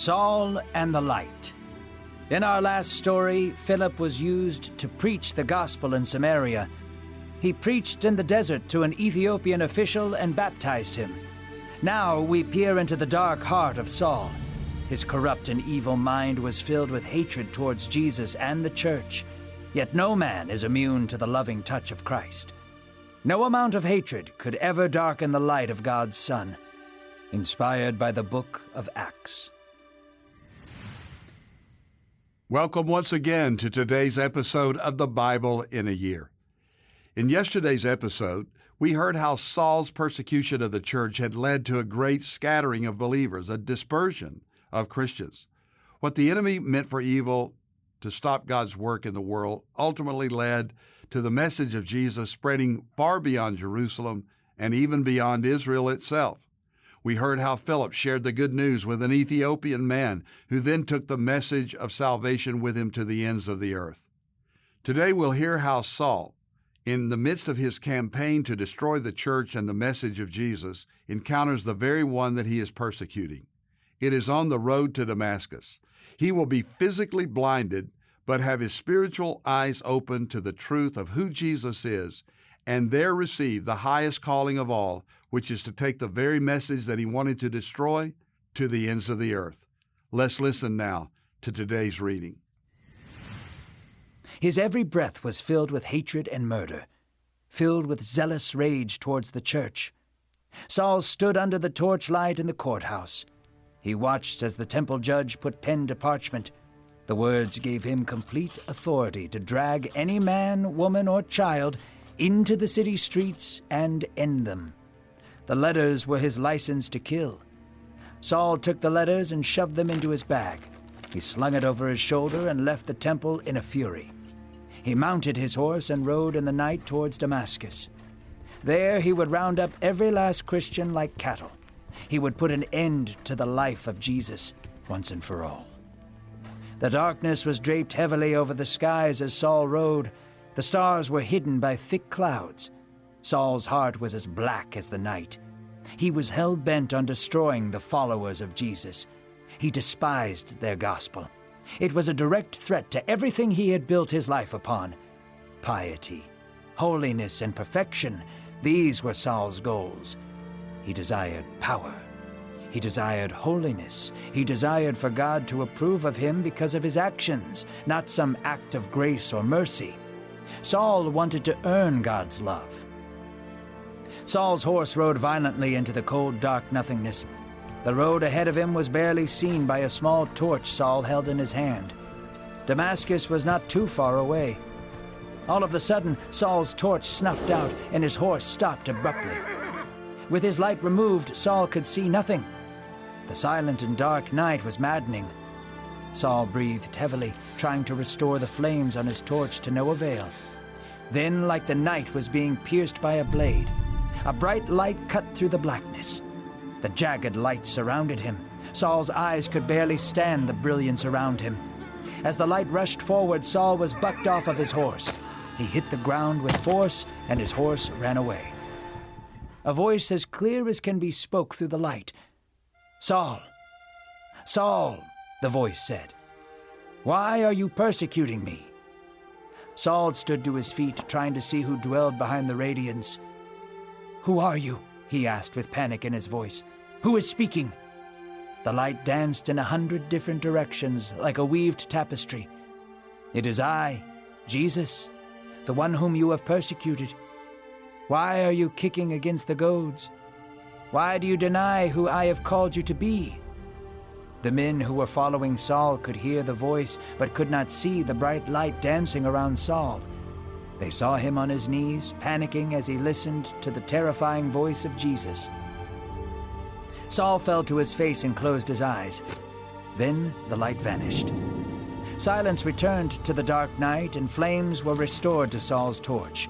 Saul and the Light. In our last story, Philip was used to preach the gospel in Samaria. He preached in the desert to an Ethiopian official and baptized him. Now we peer into the dark heart of Saul. His corrupt and evil mind was filled with hatred towards Jesus and the church. Yet no man is immune to the loving touch of Christ. No amount of hatred could ever darken the light of God's Son. Inspired by the book of Acts. Welcome once again to today's episode of the Bible in a Year. In yesterday's episode, we heard how Saul's persecution of the church had led to a great scattering of believers, a dispersion of Christians. What the enemy meant for evil to stop God's work in the world ultimately led to the message of Jesus spreading far beyond Jerusalem and even beyond Israel itself. We heard how Philip shared the good news with an Ethiopian man who then took the message of salvation with him to the ends of the earth. Today we'll hear how Saul, in the midst of his campaign to destroy the church and the message of Jesus, encounters the very one that he is persecuting. It is on the road to Damascus. He will be physically blinded, but have his spiritual eyes open to the truth of who Jesus is, and there receive the highest calling of all, which is to take the very message that he wanted to destroy to the ends of the earth. Let's listen now to today's reading. His every breath was filled with hatred and murder, filled with zealous rage towards the church. Saul stood under the torchlight in the courthouse. He watched as the temple judge put pen to parchment. The words gave him complete authority to drag any man, woman, or child into the city streets and end them. The letters were his license to kill. Saul took the letters and shoved them into his bag. He slung it over his shoulder and left the temple in a fury. He mounted his horse and rode in the night towards Damascus. There he would round up every last Christian like cattle. He would put an end to the life of Jesus once and for all. The darkness was draped heavily over the skies as Saul rode. The stars were hidden by thick clouds. Saul's heart was as black as the night. He was hell-bent on destroying the followers of Jesus. He despised their gospel. It was a direct threat to everything he had built his life upon. Piety, holiness, and perfection, these were Saul's goals. He desired power. He desired holiness. He desired for God to approve of him because of his actions, not some act of grace or mercy. Saul wanted to earn God's love. Saul's horse rode violently into the cold, dark nothingness. The road ahead of him was barely seen by a small torch Saul held in his hand. Damascus was not too far away. All of a sudden, Saul's torch snuffed out and his horse stopped abruptly. With his light removed, Saul could see nothing. The silent and dark night was maddening. Saul breathed heavily, trying to restore the flames on his torch to no avail. Then, like the night was being pierced by a blade, a bright light cut through the blackness. The jagged light surrounded him. Saul's eyes could barely stand the brilliance around him. As the light rushed forward, Saul was bucked off of his horse. He hit the ground with force, and his horse ran away. A voice as clear as can be spoke through the light. "Saul, Saul," the voice said, "why are you persecuting me?" Saul stood to his feet, trying to see who dwelled behind the radiance. "Who are you?" he asked with panic in his voice. "Who is speaking?" The light danced in 100 different directions like a weaved tapestry. "It is I, Jesus, the one whom you have persecuted. Why are you kicking against the goads? Why do you deny who I have called you to be?" The men who were following Saul could hear the voice, but could not see the bright light dancing around Saul. They saw him on his knees, panicking as he listened to the terrifying voice of Jesus. Saul fell to his face and closed his eyes. Then the light vanished. Silence returned to the dark night, and flames were restored to Saul's torch.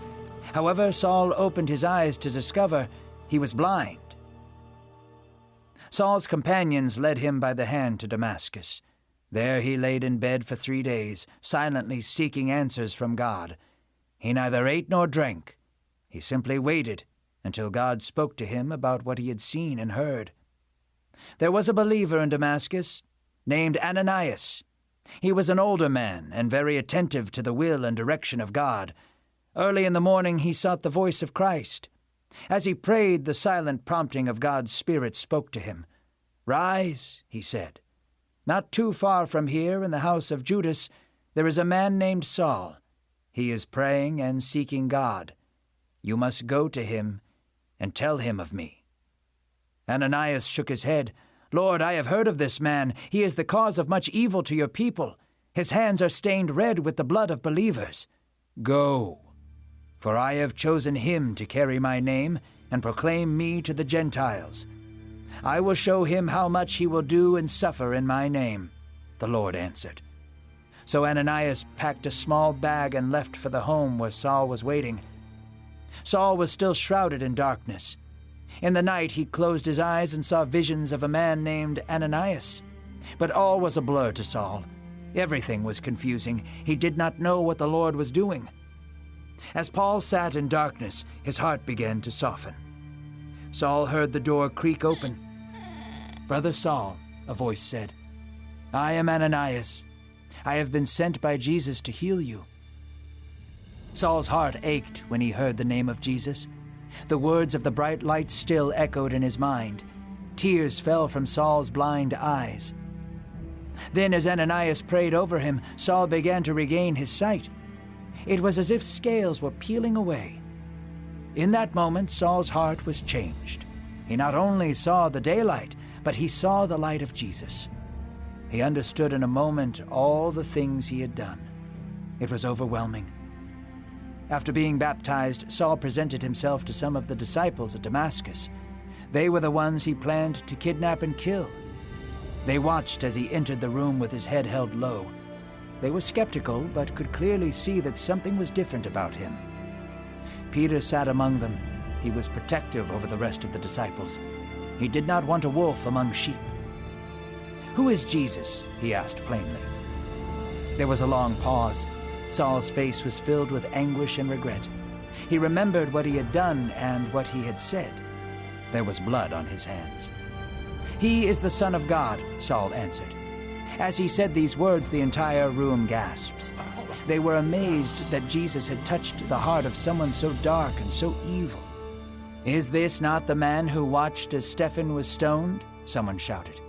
However, Saul opened his eyes to discover he was blind. Saul's companions led him by the hand to Damascus. There he laid in bed for 3 days, silently seeking answers from God. He neither ate nor drank. He simply waited until God spoke to him about what he had seen and heard. There was a believer in Damascus. named Ananias. He was an older man and very attentive to the will and direction of God. Early in the morning he sought the voice of Christ. As he prayed, the silent prompting of God's Spirit spoke to him. "Rise," he said. "Not too far from here, in the house of Judas, there is a man named Saul. He is praying and seeking God. You must go to him and tell him of me." Ananias shook his head. "Lord, I have heard of this man. He is the cause of much evil to your people. His hands are stained red with the blood of believers. Go, for I have chosen him to carry my name and proclaim me to the Gentiles. I will show him how much he will do and suffer in my name," the Lord answered. So Ananias packed a small bag and left for the home where Saul was waiting. Saul was still shrouded in darkness. In the night he closed his eyes and saw visions of a man named Ananias. But all was a blur to Saul. Everything was confusing. He did not know what the Lord was doing. As Paul sat in darkness, his heart began to soften. Saul heard the door creak open. "Brother Saul," a voice said, "I am Ananias. I have been sent by Jesus to heal you." Saul's heart ached when he heard the name of Jesus. The words of the bright light still echoed in his mind. Tears fell from Saul's blind eyes. Then, as Ananias prayed over him, Saul began to regain his sight. It was as if scales were peeling away. In that moment, Saul's heart was changed. He not only saw the daylight, but he saw the light of Jesus. He understood in a moment all the things he had done. It was overwhelming. After being baptized, Saul presented himself to some of the disciples at Damascus. They were the ones he planned to kidnap and kill. They watched as he entered the room with his head held low. They were skeptical, but could clearly see that something was different about him. Peter sat among them. He was protective over the rest of the disciples. He did not want a wolf among sheep. "Who is Jesus?" he asked plainly. There was a long pause. Saul's face was filled with anguish and regret. He remembered what he had done and what he had said. There was blood on his hands. "He is the Son of God," Saul answered. As he said these words, the entire room gasped. They were amazed that Jesus had touched the heart of someone so dark and so evil. "Is this not the man who watched as Stephen was stoned?" someone shouted.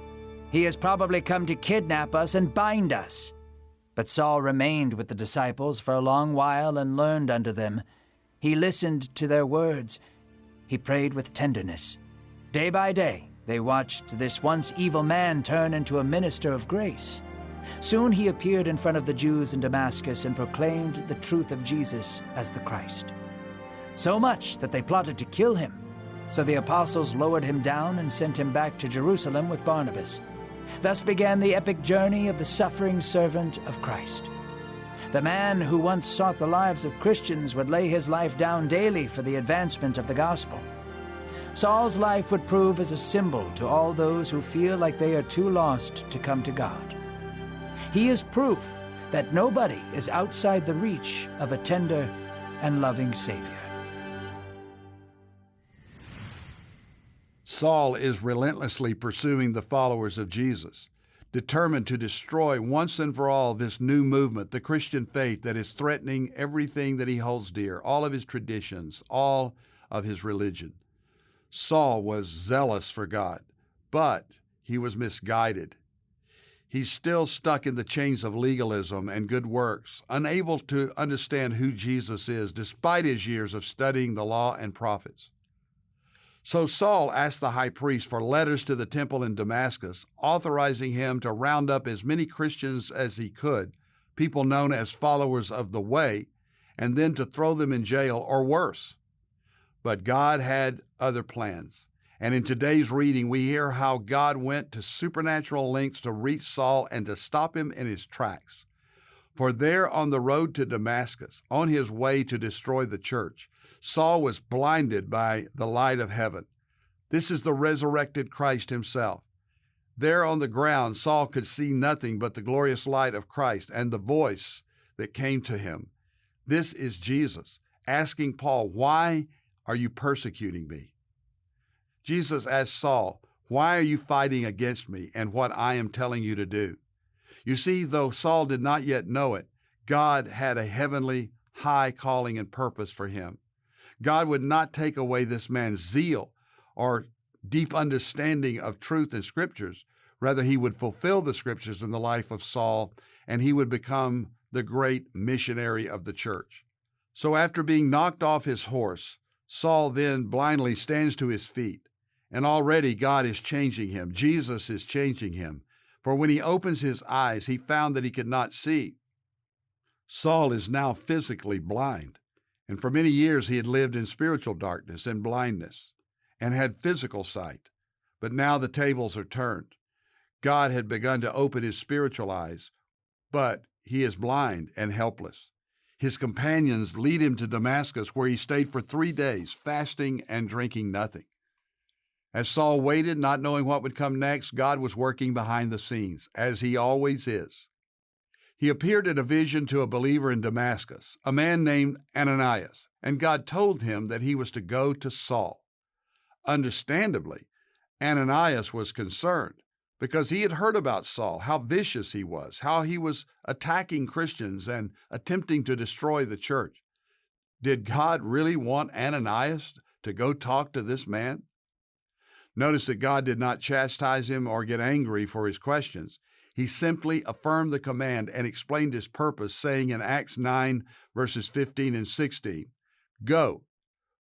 "He has probably come to kidnap us and bind us." But Saul remained with the disciples for a long while and learned under them. He listened to their words. He prayed with tenderness. Day by day, they watched this once evil man turn into a minister of grace. Soon he appeared in front of the Jews in Damascus and proclaimed the truth of Jesus as the Christ. So much that they plotted to kill him. So the apostles lowered him down and sent him back to Jerusalem with Barnabas. Thus began the epic journey of the suffering servant of Christ. The man who once sought the lives of Christians would lay his life down daily for the advancement of the gospel. Saul's life would prove as a symbol to all those who feel like they are too lost to come to God. He is proof that nobody is outside the reach of a tender and loving Savior. Saul is relentlessly pursuing the followers of Jesus, determined to destroy once and for all this new movement, the Christian faith that is threatening everything that he holds dear, all of his traditions, all of his religion. Saul was zealous for God, but he was misguided. He's still stuck in the chains of legalism and good works, unable to understand who Jesus is, despite his years of studying the law and prophets. So Saul asked the high priest for letters to the temple in Damascus, authorizing him to round up as many Christians as he could, people known as followers of the way, and then to throw them in jail or worse. But God had other plans. And in today's reading, we hear how God went to supernatural lengths to reach Saul and to stop him in his tracks. For there on the road to Damascus, on his way to destroy the church, Saul was blinded by the light of heaven. This is the resurrected Christ himself. There on the ground, Saul could see nothing but the glorious light of Christ and the voice that came to him. This is Jesus, asking Paul, "Why are you persecuting me?" Jesus asked Saul, Why are you fighting against me and what I am telling you to do?" You see, though Saul did not yet know it, God had a heavenly, high calling and purpose for him. God would not take away this man's zeal or deep understanding of truth and scriptures. Rather, he would fulfill the scriptures in the life of Saul, and he would become the great missionary of the church. So after being knocked off his horse, Saul then blindly stands to his feet, and already God is changing him. Jesus is changing him. For when he opens his eyes, he found that he could not see. Saul is now physically blind, and for many years he had lived in spiritual darkness and blindness and had physical sight. But now the tables are turned. God had begun to open his spiritual eyes, but he is blind and helpless. His companions lead him to Damascus, where he stayed for 3 days, fasting and drinking nothing. As Saul waited, not knowing what would come next, God was working behind the scenes, as he always is. He appeared in a vision to a believer in Damascus, a man named Ananias, and God told him that he was to go to Saul. Understandably, Ananias was concerned because he had heard about Saul, how vicious he was, how he was attacking Christians and attempting to destroy the church. Did God really want Ananias to go talk to this man? Notice that God did not chastise him or get angry for his questions. He simply affirmed the command and explained his purpose, saying in Acts 9, verses 15 and 16, "Go,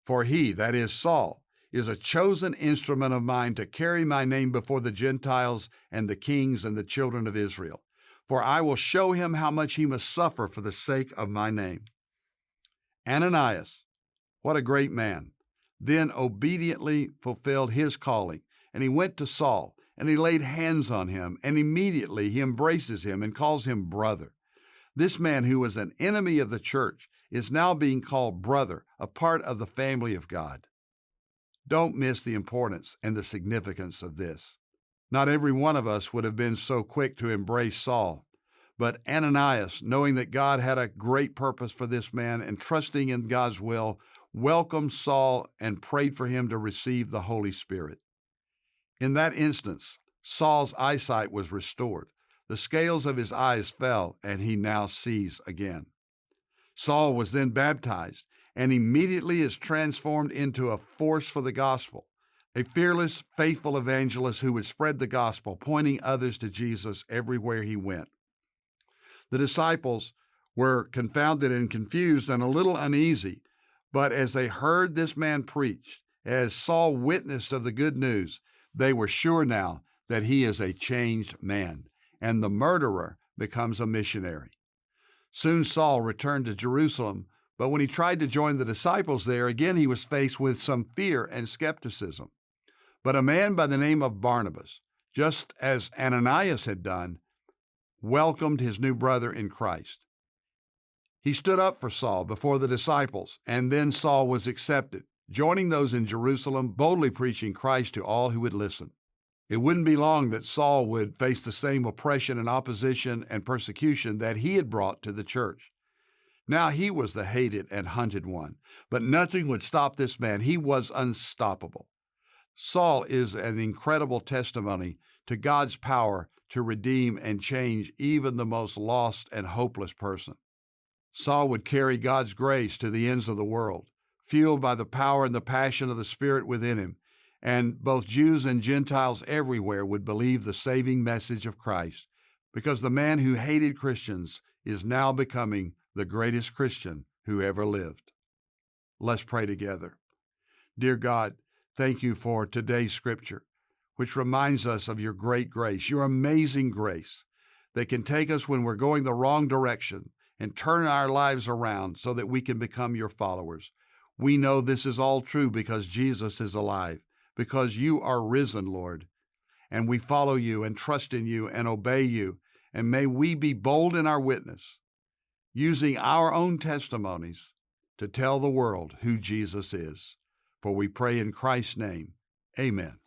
for he," that is Saul, "is a chosen instrument of mine to carry my name before the Gentiles and the kings and the children of Israel. For I will show him how much he must suffer for the sake of my name." Ananias, what a great man, then obediently fulfilled his calling, and he went to Saul, and he laid hands on him, and immediately he embraces him and calls him brother. This man, who was an enemy of the church, is now being called brother, a part of the family of God. Don't miss the importance and the significance of this. Not every one of us would have been so quick to embrace Saul, but Ananias, knowing that God had a great purpose for this man and trusting in God's will, welcomed Saul and prayed for him to receive the Holy Spirit. In that instance, Saul's eyesight was restored. The scales of his eyes fell, and he now sees again. Saul was then baptized, and immediately is transformed into a force for the gospel, a fearless, faithful evangelist who would spread the gospel, pointing others to Jesus everywhere he went. The disciples were confounded and confused and a little uneasy, but as they heard this man preach, as Saul witnessed of the good news, they were sure now that he is a changed man, and the murderer becomes a missionary. Soon Saul returned to Jerusalem, but when he tried to join the disciples there, again he was faced with some fear and skepticism. But a man by the name of Barnabas, just as Ananias had done, welcomed his new brother in Christ. He stood up for Saul before the disciples, and then Saul was accepted, joining those in Jerusalem, boldly preaching Christ to all who would listen. It wouldn't be long that Saul would face the same oppression and opposition and persecution that he had brought to the church. Now he was the hated and hunted one, but nothing would stop this man. He was unstoppable. Saul is an incredible testimony to God's power to redeem and change even the most lost and hopeless person. Saul would carry God's grace to the ends of the world, fueled by the power and the passion of the Spirit within him, and both Jews and Gentiles everywhere would believe the saving message of Christ, because the man who hated Christians is now becoming the greatest Christian who ever lived. Let's pray together. Dear God, thank you for today's scripture, which reminds us of your great grace, your amazing grace that can take us when we're going the wrong direction and turn our lives around so that we can become your followers. We know this is all true because Jesus is alive, because you are risen, Lord, and we follow you and trust in you and obey you. And may we be bold in our witness, using our own testimonies to tell the world who Jesus is. For we pray in Christ's name, amen.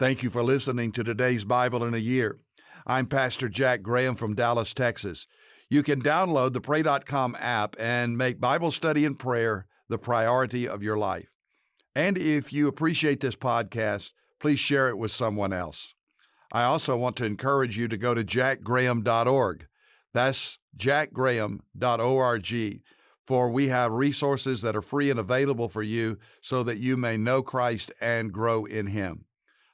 Thank you for listening to today's Bible in a Year. I'm Pastor Jack Graham from Dallas, Texas. You can download the pray.com app and make Bible study and prayer the priority of your life. And if you appreciate this podcast, please share it with someone else. I also want to encourage you to go to jackgraham.org. That's jackgraham.org, for we have resources that are free and available for you so that you may know Christ and grow in Him.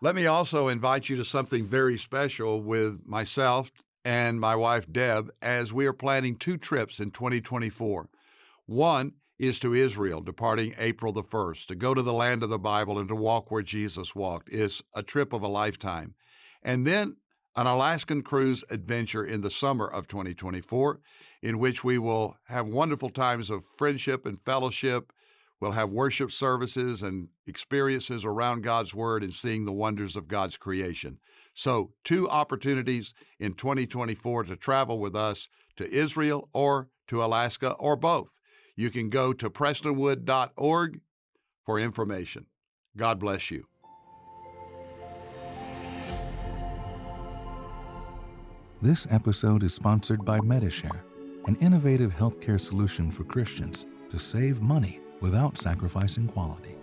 Let me also invite you to something very special with myself and my wife, Deb, as we are planning 2 trips in 2024. One is to Israel, departing April the 1st, to go to the land of the Bible and to walk where Jesus walked. It's a trip of a lifetime. And then an Alaskan cruise adventure in the summer of 2024, in which we will have wonderful times of friendship and fellowship. We'll have worship services and experiences around God's Word and seeing the wonders of God's creation. So 2 opportunities in 2024 to travel with us to Israel or to Alaska or both. You can go to prestonwood.org for information. God bless you. This episode is sponsored by Medishare, an innovative healthcare solution for Christians to save money without sacrificing quality.